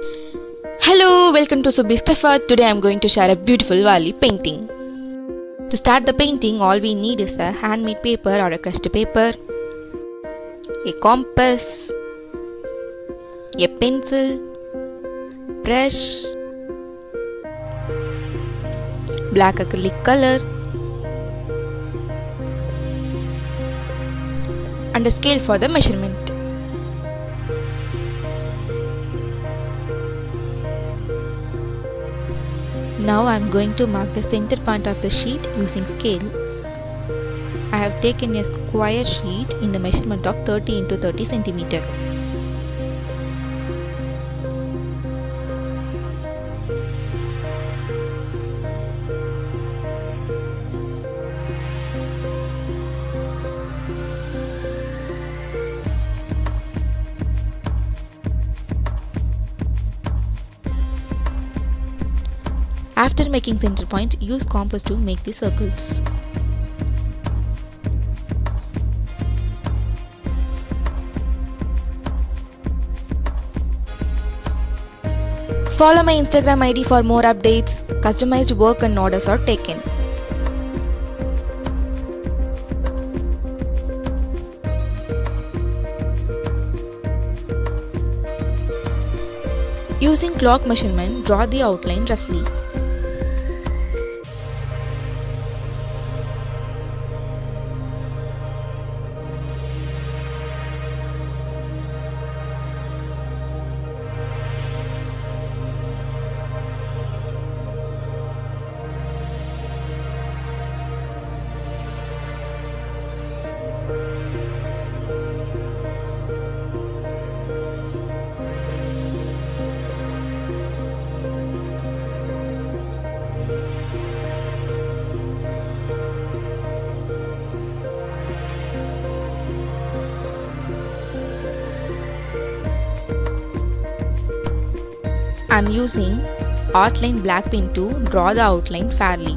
Hello, welcome to Subistafa. Today I am going to share a beautiful Warli painting. To start the painting, all we need is a handmade paper or a crushed paper, a compass, a pencil, brush, black acrylic color, and a scale for the measurement. Now I am going to mark the center point of the sheet using scale. I have taken a square sheet in the measurement of 30 into 30 centimeter. After making center point, use compass to make the circles. Follow my Instagram ID for more updates. Customized work and orders are taken. Using clock measurement, draw the outline roughly. I am using outline black pen to draw the outline fairly.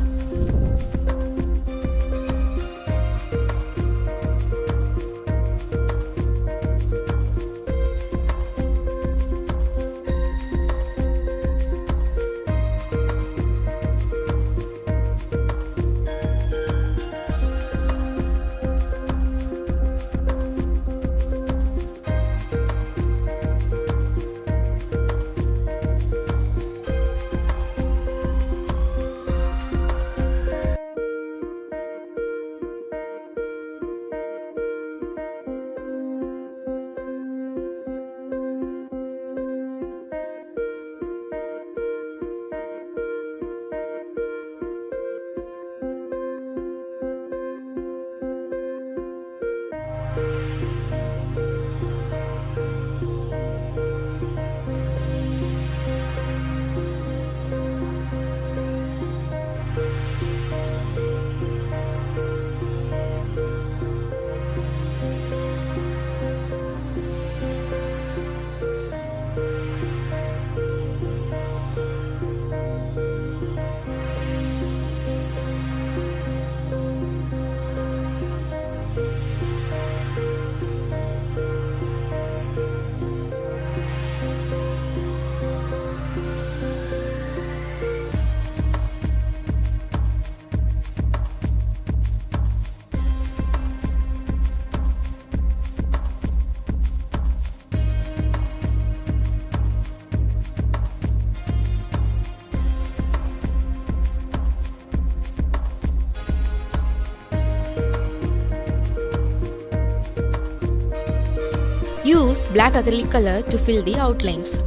Use black acrylic color to fill the outlines.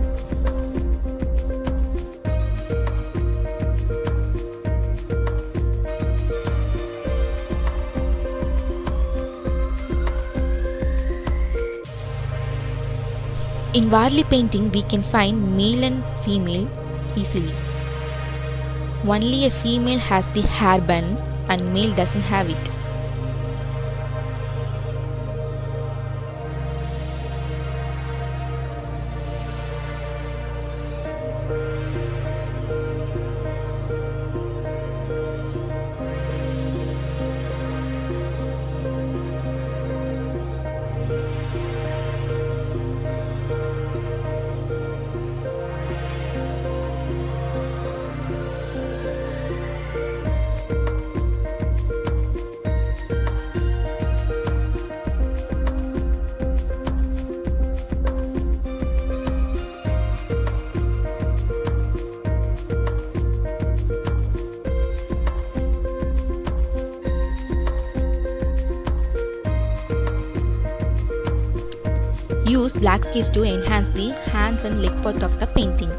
In Warli painting, we can find male and female easily. Only a female has the hairband and male doesn't have it. black sketch to enhance the hands and leg part of the painting.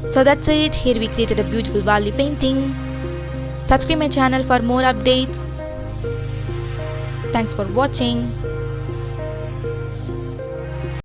So that's it. Here we created a beautiful Warli painting. Subscribe my channel for more updates. Thanks for watching.